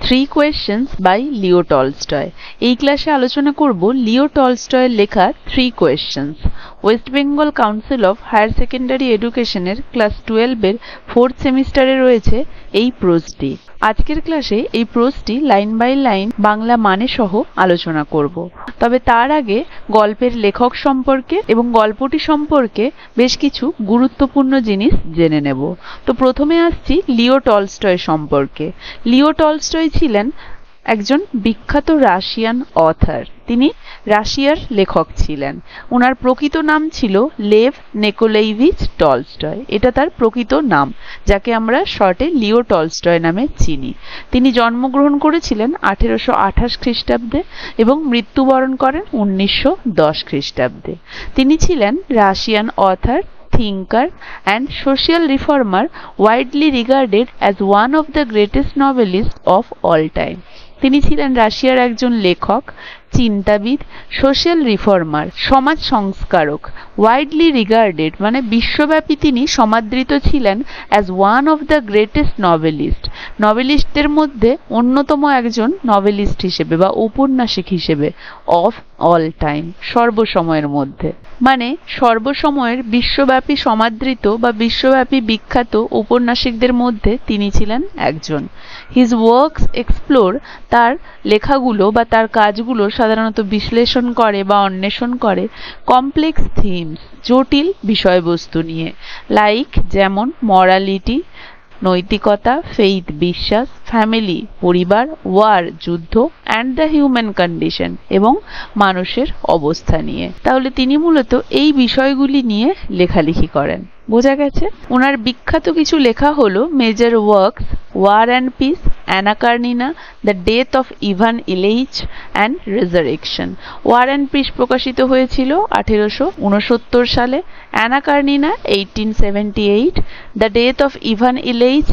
Three questions by Leo Tolstoy. এই ক্লাসে আলোচনা করব লিও টলস্টয়ের লেখা three questions. West Bengal Council of Higher Secondary এডুকেশনের ক্লাস 12-এর 4th সেমিস্টারে রয়েছে এই প্রোজটি। আজকের ক্লাসে এই প্রোজটি লাইন বাই লাইন বাংলা মানে সহ আলোচনা করব। তবে তার আগে গল্পের লেখক সম্পর্কে এবং গল্পটি সম্পর্কে বেশ কিছু গুরুত্বপূর্ণ জিনিস জেনে নেব। তো প্রথমে আসছি লিও টলস্টয় সম্পর্কে। লিও টলস্টয় ছিলেন একজন বিখ্যাত রাশিয়ান অথার। তিনি রাশিয়ার লেখক ছিলেন। ওনার প্রকৃত নাম ছিল লেভ নিকোলাইভিচ টলস্টয়। এটা তার প্রকৃত নাম, যাকে আমরা শর্টে লিও টলস্টয় নামে চিনি। তিনি জন্মগ্রহণ করেছিলেন 1828 খ্রিস্টাব্দে এবং মৃত্যুবরণ করেন 1910 খ্রিস্টাব্দে। তিনি ছিলেন Russian other, thinker and social reformer, widely regarded as one of the greatest novelists of all time. তিনি ছিলেন রাশিয়ার একজন লেখক, চিন্তাবিদ, সোশ্যাল রিফর্মার, সমাজ সংস্কারক। ওয়াইডলি রিগার্ডেড মানে বিশ্বব্যাপী তিনি সমাদৃত ছিলেন as one of the greatest novelist. নভেলিস্টদের মধ্যে অন্যতম একজন নভেলিস্ট হিসেবে বা ঔপন্যাসিক হিসেবে অফ অল টাইম, সর্বসময়ের মধ্যে। মানে সর্বসময়ের বিশ্বব্যাপী সমাদৃত বা বিশ্বব্যাপী বিখ্যাত ঔপন্যাসিকদের মধ্যে তিনি ছিলেন একজন। হিজ ওয়ার্কস এক্সপ্লোর, তার লেখাগুলো বা তার কাজগুলো সাধারণত বিশ্লেষণ করে বা অন্বেষণ করে কমপ্লেক্স থিমস, জটিল বিষয়বস্তু নিয়ে। লাইক যেমন মরালিটি, নৈতিকতা, ফেইথ বিশ্বাস, ফ্যামিলি পরিবার, ওয়ার যুদ্ধ, অ্যান্ড দ্য হিউম্যান কন্ডিশন এবং মানুষের অবস্থা নিয়ে। তাহলে তিনি মূলত এই বিষয়গুলি নিয়ে লেখালেখি করেন। বোঝা গেছে? ওনার বিখ্যাত কিছু লেখা হলো major works, war and peace, Anna Karenina, the death of Ivan Ilyich and resurrection. War and peace প্রকাশিত হয়েছিল 1869 সালে, Anna Karenina 1878, the death of Ivan Ilyich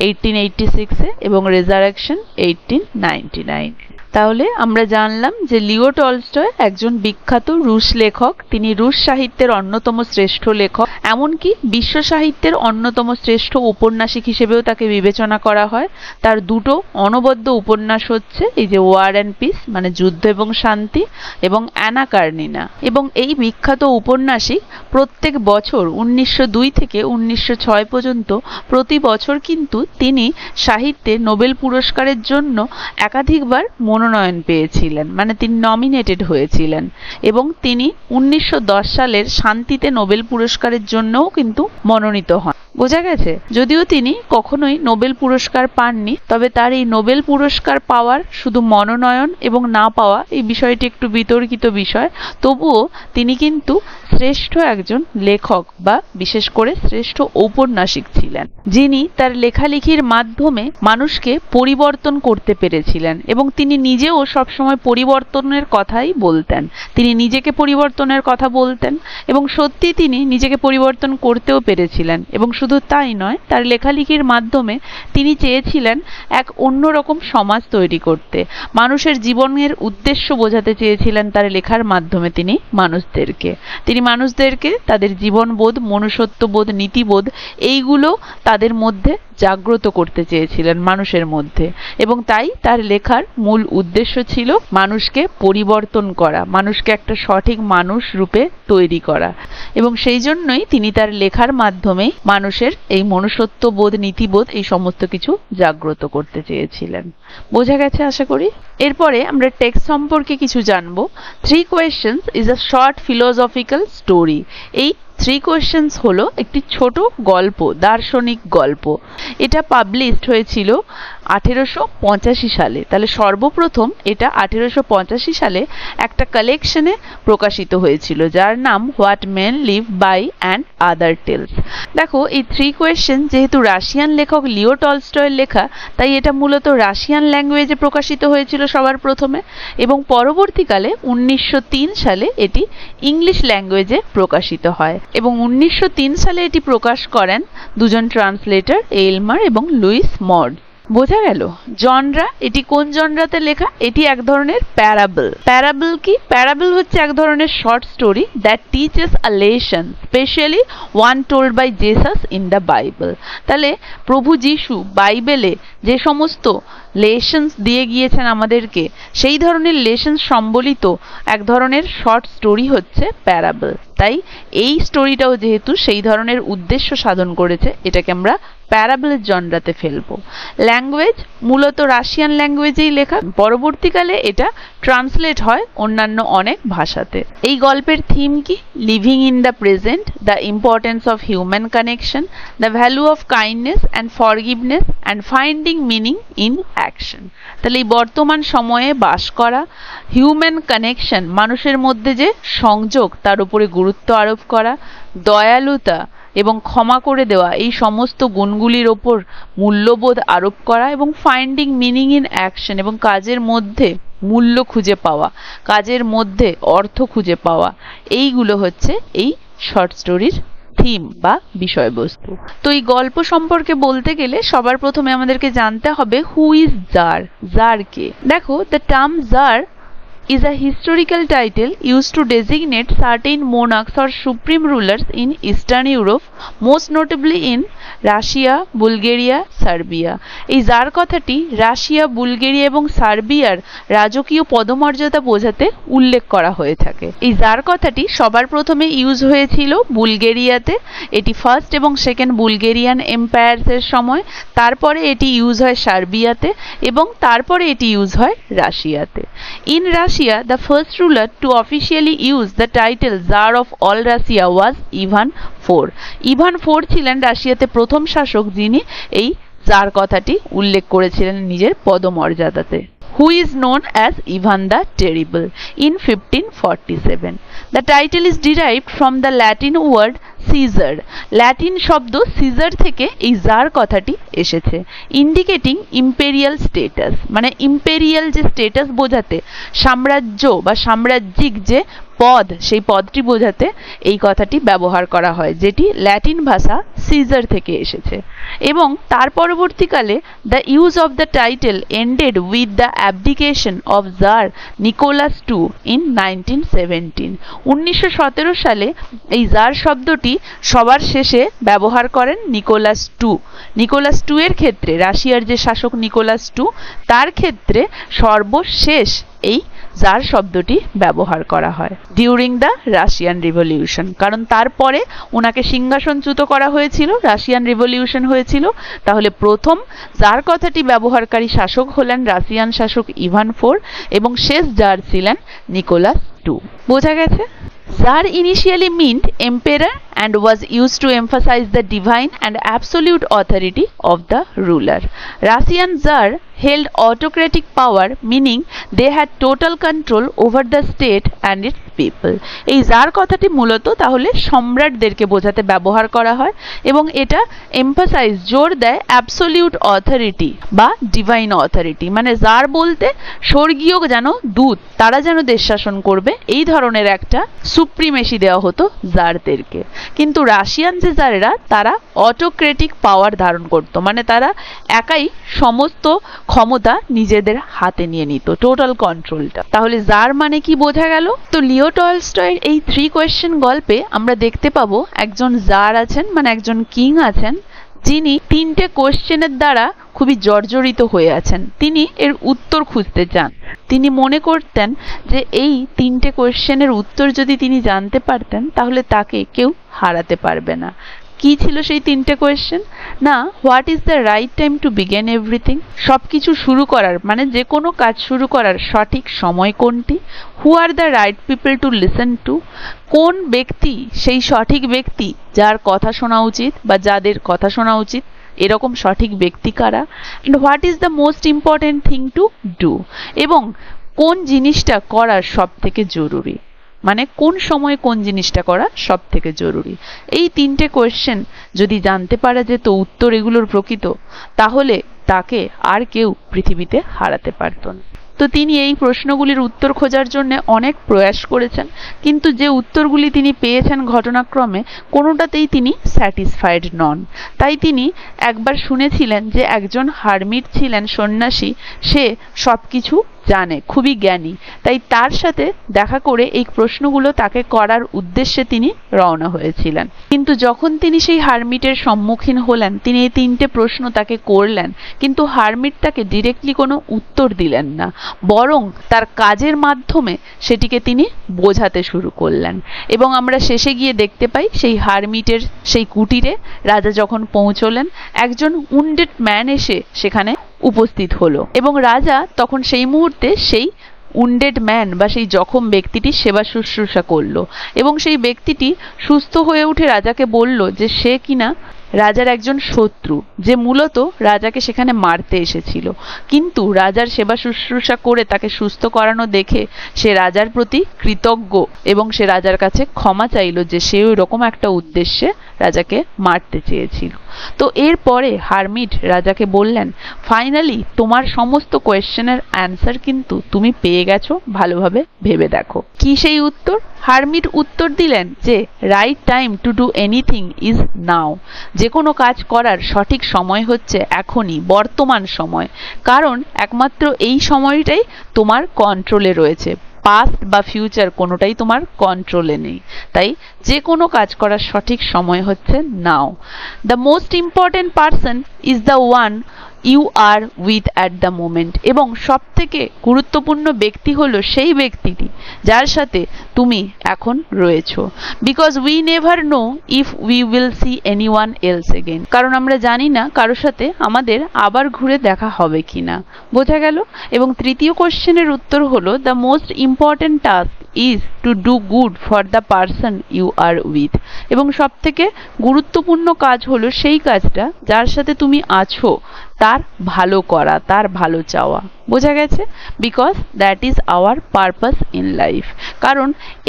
1886 এবং রেজারেকশন 1899। তাহলে আমরা জানলাম যে লিও টলস্টয় একজন বিখ্যাত রুশ লেখক। তিনি রুশ সাহিত্যের অন্যতম শ্রেষ্ঠ লেখক, এমনকি বিশ্ব সাহিত্যের অন্যতম শ্রেষ্ঠ ঔপন্যাসিক হিসেবেও তাকে বিবেচনা করা হয়। তার দুটো অনবদ্য উপন্যাস হচ্ছে এই যে ওয়ার অ্যান্ড পিস মানে যুদ্ধ এবং শান্তি এবং অ্যানা কার্নিনা। এবং এই বিখ্যাত ঔপন্যাসিক প্রত্যেক বছর 1902 থেকে 1906 পর্যন্ত প্রতি বছর কিন্তু তিনি সাহিত্যে নোবেল পুরস্কারের জন্য একাধিকবার মনোনয়ন পেয়েছিলেন, মানে তিনি নমিনেটেড হয়েছিলেন। এবং তিনি 1910 সালের শান্তিতে নোবেল পুরস্কারের জন্যও কিন্তু মনোনীত হন। বোঝা গেছে? যদিও তিনি কখনোই নোবেল পুরস্কার পাননি, তবে তার এই নোবেল পুরস্কার পাওয়ার শুধু মনোনয়ন এবং না পাওয়া এই বিষয়টি একটু বিতর্কিত বিষয়। তবুও তিনি কিন্তু শ্রেষ্ঠ একজন লেখক বা বিশেষ করে শ্রেষ্ঠ ঔপন্যাসিক ছিলেন, যিনি তার লেখালেখির মাধ্যমে মানুষকে পরিবর্তন করতে পেরেছিলেন। এবং তিনি নিজেও সবসময় পরিবর্তনের কথাই বলতেন। তিনি নিজেকে পরিবর্তনের কথা বলতেন এবং সত্যি তিনি নিজেকে পরিবর্তন করতেও পেরেছিলেন। এবং শুধু তাই নয়, তার লেখালেখির মাধ্যমে তিনি চেয়েছিলেন এক অন্যরকম সমাজ তৈরি করতে। মানুষের জীবনের উদ্দেশ্য বোঝাতে চেয়েছিলেন তার লেখার মাধ্যমে। তিনি মানুষদেরকে তাদের জীবনবোধ, মনুষ্যত্ববোধ, নীতিবোধ এইগুলো তাদের মধ্যে জাগ্রত করতে চেয়েছিলেন মানুষের মধ্যে। এবং তাই তার লেখার মূল উদ্দেশ্য ছিল মানুষকে পরিবর্তন করা, মানুষকে একটা সঠিক মানুষ রূপে তৈরি করা। এবং সেই জন্যই তিনি তার লেখার মাধ্যমে মানুষের এই মনুষ্যত্ববোধ, নীতিবোধ এই সমস্ত কিছু জাগ্রত করতে চেয়েছিলেন। বোঝা গেছে আশা করি? এরপরে আমরা টেক্সট সম্পর্কে কিছু জানবো। Three questions is a short philosophical story. এই থ্রি কোয়েশ্চেন্স হলো একটি ছোট গল্প, দার্শনিক গল্প। এটা পাবলিশড হয়েছিল 1885 সালে। তাহলে সর্বপ্রথম এটা 1885 সালে একটা কালেকশনে প্রকাশিত হয়েছিল, যার নাম what men live by and other tales. দেখো, এই থ্রি কোয়েশ্চেন যেহেতু রাশিয়ান লেখক লিও টলস্টয়ের লেখা, তাই এটা মূলত রাশিয়ান ল্যাঙ্গুয়েজে প্রকাশিত হয়েছিল সবার প্রথমে, এবং পরবর্তীকালে 1903 সালে এটি ইংলিশ ল্যাঙ্গুয়েজে প্রকাশিত হয়। এবং 1903 সালে এটি প্রকাশ করেন দুজন ট্রান্সলেটর, এলমার এবং লুইস মড। বোঝা গেল? জনরা, এটি কোন জনরাতে লেখা? এটি এক ধরনের প্যারাবল। প্যারাবল কি? প্যারাবল হচ্ছে এক ধরনের short story that teaches a lesson, specially one told by Jesus in the Bible. তাহলে প্রভু যিশু বাইবেলে যে সমস্ত লেসন্স দিয়ে গিয়েছেন আমাদেরকে, সেই ধরনের লেসন্স সম্বলিত এক ধরনের শর্ট স্টোরি হচ্ছে প্যারাবল। তাই এই স্টোরিটাও যেহেতু সেই ধরনের উদ্দেশ্য সাধন করেছে, এটাকে আমরা প্যারাবলের জনরাতে ফেলবো। ল্যাঙ্গুয়েজ মূলত রাশিয়ান ল্যাঙ্গুয়েজেই লেখা, পরবর্তীকালে এটা ট্রান্সলেট হয় অন্যান্য অনেক ভাষাতে। এই গল্পের থিম কি? Living in the present, the importance of human connection, the value of kindness and forgiveness and finding meaning in action. তাহলে এই বর্তমান সময়ে বাস করা, হিউম্যান কানেকশন মানুষের মধ্যে যে সংযোগ তার উপরে গুরুত্ব আরোপ করা, দয়ালুতা এবং ক্ষমা করে দেওয়া, এই সমস্ত গুণগুলির ওপর মূল্যবোধ আরোপ করা, এবং ফাইন্ডিং মিনিং ইন অ্যাকশন, এবং কাজের মধ্যে মূল্য খুঁজে পাওয়া, কাজের মধ্যে অর্থ খুঁজে পাওয়া, এইগুলো হচ্ছে এই শর্ট স্টোরির থিম বা বিষয়বস্তু। তো এই গল্প সম্পর্কে বলতে গেলে সবার প্রথমে আমাদেরকে জানতে হবে হু ইজ জার। জার কে? দেখো, the term tsar is a historical title used to designate certain monarchs or supreme rulers in Eastern Europe, most notably in Russia, Bulgaria, Serbia. এই জার কথাটি রাশিয়া, বুলগেরিয়া এবং সার্বিয়ার রাজকীয় পদমর্যাদা বোঝাতে উল্লেখ করা হয়ে থাকে। এই জার কথাটি সবার প্রথমে ইউজ হয়েছিল বুলগেরিয়াতে, এটি ফার্স্ট এবং সেকেন্ড বুলগেরিয়ান এম্পায়ার্সের সময়। তারপরে এটি ইউজ হয় সার্বিয়াতে, এবং তারপরে এটি ইউজ হয় রাশিয়াতে। In Russia, the first ruler to officially use the title Tsar of all Russia was Ivan IV. Ivan IV ছিলেন রাশিয়াতে প্রথম শাসক যিনি এই জার কথাটি উল্লেখ করেছিলেন নিজের পদমর্যাদাতে। Who is known as Ivan the Terrible in 1547. The title is derived from the Latin word Caesar. Latin শব্দ সিজার থেকে এই জার কথাটি এসেছে, ইন্ডিকেটিং ইম্পেরিয়াল স্টেটাস, মানে ইম্পেরিয়াল যে স্টেটাস বোঝাতে, সাম্রাজ্য বা সাম্রাজ্যিক যে পদ, সেই পদটি বোঝাতে এই কথাটি ব্যবহার করা হয়, যেটি ল্যাটিন ভাষা সিজার থেকে এসেছে। এবং তার পরবর্তীকালে the use of the title ended with the abdication of Tsar Nicholas II in 1917। 1917 সালে এই জার শব্দটি সবার শেষে ব্যবহার করেন নিকোলাস II। নিকোলাস II এর ক্ষেত্রে, রাশিয়ার যে শাসক নিকোলাস II, তার ক্ষেত্রে সর্বশেষ এই জার শব্দটি ব্যবহার করা হয় ডিউরিং দ্য রাশিয়ান রিভলিউশন, কারণ তারপরে ওনাকে সিংহাসনচ্যুত করা হয়েছিল, রাশিয়ান রিভলিউশন হয়েছিল। তাহলে প্রথম জার কথাটি ব্যবহারকারী শাসক হলেন রাশিয়ান শাসক ইভান IV, এবং শেষ জার ছিলেন নিকোলাস II। বোঝা গেছে? Tsar initially meant emperor and was used to emphasize the divine and absolute authority of the ruler. Russian Tsar held autocratic power, meaning they had total control over the state and its people. এই jar কথাটি মূলত তাহলে সম্রাটদেরকে বোঝাতে ব্যবহার করা হয়, এবং এটা এমফাসাইজ, জোর দেয় অ্যাবসলিউট অথরিটি বা ডিভাইন অথরিটি, মানে জার বলতে স্বর্গীয় যেন দূত, তারা যেন দেশ শাসন করবে, এই ধরনের একটা সুপ্রিমেসি দেওয়া হতো জারদেরকে। কিন্তু রাশিয়ান যে জারেরা, তারা অটোক্রেটিক পাওয়ার ধারণ করত, মানে তারা একাই সমস্ত ক্ষমতা নিজেদের হাতে নিয়ে নিত, টোটাল কন্ট্রোলটা। তাহলে জার মানে কি বোঝা গেল? তো লিও টলস্টয়ের এই 3 কোয়েশ্চেন গল্পে আমরা দেখতে পাবো একজন জার আছেন, মানে একজন কিং আছেন, যিনি 3টে কোয়েশ্চেনের দ্বারা খুবই জর্জরিত হয়ে আছেন। তিনি এর উত্তর খুঁজতে চান। তিনি মনে করতেন যে এই 3টে কোয়েশ্চেনের উত্তর যদি তিনি জানতে পারতেন, তাহলে তাকে কেউ হারাতে পারবে না। কি ছিল সেই 3টে কোয়েশ্চেন? না, what is the right time to begin everything, সবকিছু শুরু করার, মানে যে কোনো কাজ শুরু করার সঠিক সময় কোনটি? Who are the right people to listen to, কোন ব্যক্তি সেই সঠিক ব্যক্তি যার কথা শোনা উচিত বা যাদের কথা শোনা উচিত, এরকম সঠিক ব্যক্তি কারা? And what is the most important thing to do, এবং কোন জিনিসটা করা সব থেকে জরুরি, মানে কোন সময় কোন জিনিসটা করা সব থেকে জরুরি। এই 3টে কোয়েশ্চেন যদি জানতে পারা যেত উত্তর এগুলোর প্রকৃত, তাহলে তাকে আর কেউ পৃথিবীতে হারাতে পারত না। তো তিনি এই প্রশ্নগুলির উত্তর খোঁজার জন্য অনেক প্রয়াস করেছেন, কিন্তু যে উত্তরগুলি তিনি পেয়েছেন ঘটনাক্রমে কোনোটাতেই তিনি স্যাটিসফাইড নন। তাই তিনি একবার শুনেছিলেন যে একজন হারমিট ছিলেন, সন্ন্যাসী, সে সবকিছু জানে, খুবই জ্ঞানী। তাই তার সাথে দেখা করে এই প্রশ্নগুলো তাকে করার উদ্দেশ্যে তিনি রওনা হয়েছিলেন। কিন্তু যখন তিনি সেই হারমিটের সম্মুখীন হলেন, তিনি এই 3টে প্রশ্ন তাকে করলেন, কিন্তু হারমিট তাকে ডিরেক্টলি কোনো উত্তর দিলেন না, বরং তার কাজের মাধ্যমে সেটিকে তিনি বোঝাতে শুরু করলেন। এবং আমরা শেষে গিয়ে দেখতে পাই সেই হারমিটের সেই কুটিরে রাজা যখন পৌঁছলেন, একজন উন্ডেড ম্যান এসে সেখানে উপস্থিত হলো এবং রাজা তখন সেই মুহূর্তে সেই উন্ডেড ম্যান বা সেই জখম ব্যক্তিটির সেবা শুশ্রূষা করলো এবং সেই ব্যক্তিটি সুস্থ হয়ে উঠে রাজাকে বলল যে সে কিনা রাজার একজন শত্রু, যে মূলত রাজাকে সেখানে মারতে এসেছিল। কিন্তু রাজার সেবা শুশ্রূষা করে তাকে সুস্থ করানো দেখে সে রাজার প্রতি কৃতজ্ঞ এবং সে রাজার কাছে ক্ষমা চাইল যে সে ওই রকম একটা উদ্দেশ্যে রাজাকে মারতে চেয়েছিল। তো এরপরে হারমিট রাজাকে বললেন, ফাইনালি তোমার সমস্ত কোয়েশ্চেনের অ্যান্সার কিন্তু তুমি পেয়ে গেছো, ভালোভাবে ভেবে দেখো। কি সেই উত্তর? হারমিট উত্তর দিলেন যে right time to do anything is now. যে কোনো কাজ করার সঠিক সময় হচ্ছে এখনই, বর্তমান সময়, কারণ একমাত্র এই সময়টাই তোমার কন্ট্রোলে রয়েছে। পাস্ট বা ফিউচার কোনোটাই তোমার কন্ট্রোলে নেই। তাই যে কোনো কাজ করার সঠিক সময় হচ্ছে now. The most important person is the one you are with at the moment. এবং সব থেকে গুরুত্বপূর্ণ ব্যক্তি হলো সেই ব্যক্তিটি যার সাথে তুমি এখন রয়েছো। Because we never know if we will see anyone else again. কারণ আমরা জানি না কারোর সাথে আমাদের আবার ঘুরে দেখা হবে কিনা। বোঝা গেল? এবং তৃতীয় কোশ্চেনের উত্তর হলো the most important task is to do good for the person you are with. এবং সব থেকে গুরুত্বপূর্ণ কাজ হলো সেই কাজটা যার সাথে তুমি আছো তার ভালো করা, তার ভালো চাওয়া। বোঝা গেছে? Because that is our purpose in life. কারণ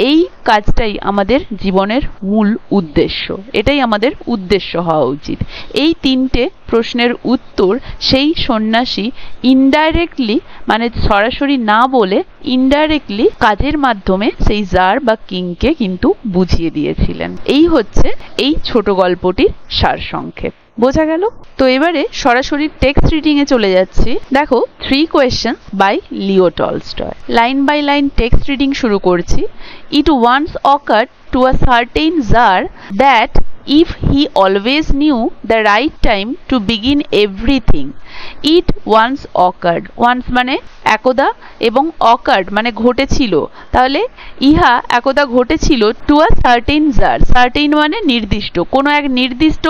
এই কাজটাই আমাদের জীবনের মূল উদ্দেশ্য, এটাই আমাদের উদ্দেশ্য হওয়া উচিত। এই 3টে প্রশ্নের উত্তর সেই সন্ন্যাসী ইনডাইরেক্টলি, মানে সরাসরি না বলে ইনডাইরেক্টলি কাজের মাধ্যমে সেই জার বা কিংকে কিন্তু বুঝিয়ে দিয়েছিলেন। এই হচ্ছে এই ছোট গল্পটির সারসংক্ষেপ। বোঝা গেল? তো এবারে সরাসরি টেক্সট রিডিং এ চলে যাচ্ছি। দেখো, 3 questions by Leo Tolstoy. Line by line text reading শুরু করছি। It once occurred to a certain Tsar that if he always knew the right time to begin everything, it once occurred. once মানে একদা এবং occurred মানে ঘটেছিল। তাহলে ইহা একদা ঘটেছিল to a certain Tsar. certain মানে নির্দিষ্ট, কোনো এক নির্দিষ্ট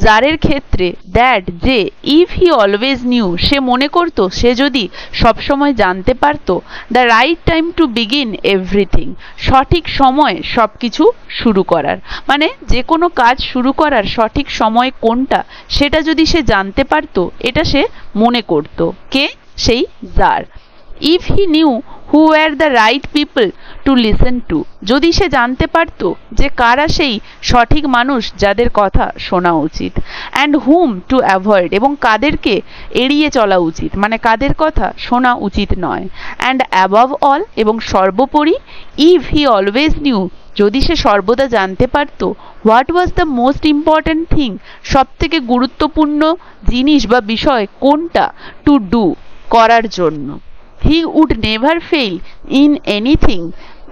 জারের ক্ষেত্রে, that যে if he always knew সে মনে করত, সে যদি সবসময় জানতে পারত, the right time to begin everything সঠিক সময় সবকিছু শুরু করার, মানে যে কোনো কাজ শুরু করার সঠিক সময় কোনটা সেটা যদি সে জানতে পারত, এটা সে মনে করত। কে? সেই jar. if he knew who were the right people to listen to যদি সে জানতে পারত যে কারা সেই সঠিক মানুষ যাদের কথা শোনা উচিত, and whom to avoid এবং কাদেরকে এড়িয়ে চলা উচিত, মানে কাদের কথা শোনা উচিত নয়, and above all এবং সর্বোপরি if he always knew যদি সে সর্বদা জানতে পারত what was the most important thing সব থেকে গুরুত্বপূর্ণ জিনিস বা বিষয় কোনটা টু ডু করার জন্য, he would never fail in anything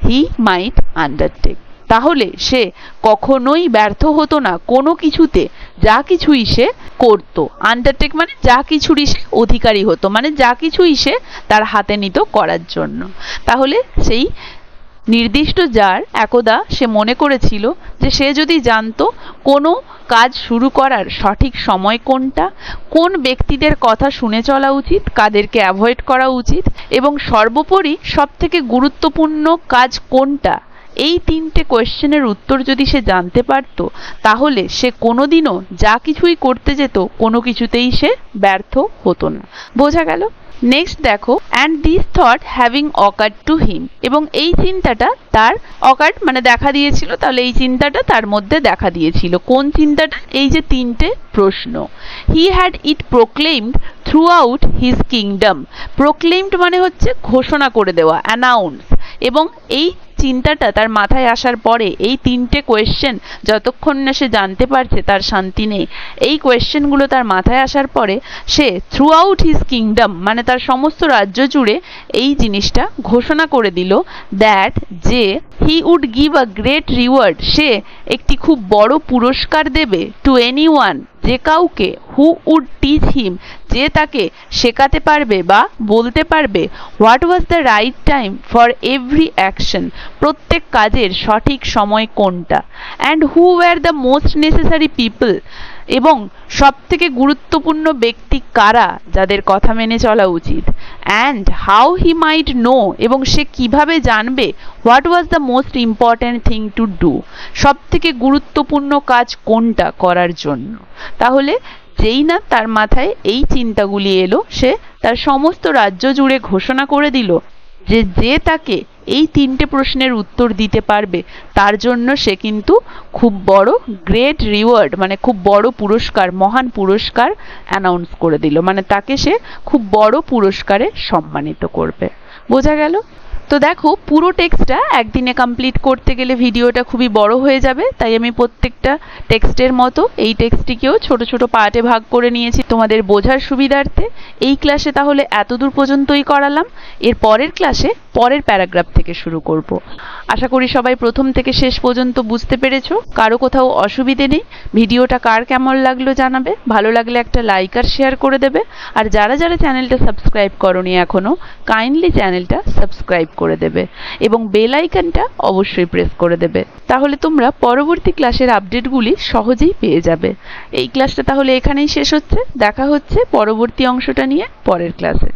he might undertake তাহলে সে কখনোই ব্যর্থ হতো না কোনো কিছুতে যা কিছুই সে করত। আন্ডারটেক মানে যা কিছুরই সে অধিকারী হতো, মানে যা কিছুই সে তার হাতে নিত করার জন্য। তাহলে সেই নির্দিষ্ট যার একদা সে মনে করেছিল যে সে যদি জানতো কোনো কাজ শুরু করার সঠিক সময় কোনটা, কোন ব্যক্তিদের কথা শুনে চলা উচিত, কাদেরকে অ্যাভয়েড করা উচিত এবং সর্বোপরি সবথেকে গুরুত্বপূর্ণ কাজ কোনটা, এই 3টে কোয়েশ্চেনের উত্তর যদি সে জানতে পারত তাহলে সে কোনোদিনও যা কিছুই করতে যেত কোনো কিছুতেই সে ব্যর্থ হতো না। বোঝা গেল? নেক্সট দেখো, and this thought having occurred to him, এবং এই চিন্তাটা তার অকার্ড মানে দেখা দিয়েছিল, তাহলে এই চিন্তাটা তার মধ্যে দেখা দিয়েছিল। কোন চিন্তাটা? এই যে তিনটে প্রশ্ন। He had it proclaimed throughout his kingdom. Proclaimed মানে হচ্ছে ঘোষণা করে দেওয়া, অ্যানাউন্স। এবং এই চিন্তাটা তার মাথায় আসার পরে এই তিনটে কোয়েশ্চেন যতক্ষণ না সে জানতে পারছে তার শান্তি নেই, এই কোয়েশ্চেনগুলো তার মাথায় আসার পরে সে থ্রু আউট হিজ কিংডম মানে তার সমস্ত রাজ্য জুড়ে এই জিনিসটা ঘোষণা করে দিল দ্যাট যে he would give a great reward, সে একটি খুব বড় পুরস্কার দেবে টু এনিওয়ান, যে কাউকে, হু উড টিচ হিম, যে তাকে শেখাতে পারবে বা বলতে পারবে what was the right time for every action, প্রত্যেক কাজের সঠিক সময় কোনটা, and who were the most necessary people, এবং সব থেকে গুরুত্বপূর্ণ ব্যক্তি কারা যাদের কথা মেনে চলা উচিত, and how he might know, এবং সে কিভাবে জানবে what was the most important thing to do, সব থেকে গুরুত্বপূর্ণ কাজ কোনটা করার জন্য। তাহলে যেই না তার মাথায় এই চিন্তাগুলি এলো, সে তার সমস্ত রাজ্য জুড়ে ঘোষণা করে দিল যে যে তাকে এই তিনটে প্রশ্নের উত্তর দিতে পারবে তার জন্য সে কিন্তু খুব বড় গ্রেট রিওয়ার্ড মানে খুব বড় পুরস্কার, মহান পুরস্কার অ্যানাউন্স করে দিল, মানে তাকে সে খুব বড় পুরস্কারে সম্মানিত করবে। বোঝা গেল? তো দেখো, পুরো টেক্সটটা একদিনে কমপ্লিট করতে গেলে ভিডিওটা খুবই বড় হয়ে যাবে, তাই আমি প্রত্যেকটা টেক্সটের মতো এই টেক্সটটিকেও ছোট ছোট পার্টে ভাগ করে নিয়েছি তোমাদের বোঝার সুবিধার্থে। এই ক্লাসে তাহলে এতদূর পর্যন্তই করালাম। এর পরের ক্লাসে পরের প্যারাগ্রাফ থেকে শুরু করব। আশা করি সবাই প্রথম থেকে শেষ পর্যন্ত বুঝতে পেরেছো, কারো কোথাও অসুবিধে নেই। ভিডিওটা কার কেমন লাগলো জানাবে, ভালো লাগলে একটা লাইক আর শেয়ার করে দেবে। আর যারা যারা চ্যানেলটা সাবস্ক্রাইব করোনি এখনো, কাইন্ডলি চ্যানেলটা সাবস্ক্রাইব করে দেবে এবং বেল আইকনটা অবশ্যই প্রেস করে দেবে, তাহলে তোমরা পরবর্তী ক্লাসের আপডেটগুলি সহজেই পেয়ে যাবে। এই ক্লাসটা তাহলে এখানেই শেষ হচ্ছে, দেখা হচ্ছে পরবর্তী অংশটা নিয়ে পরের ক্লাসে।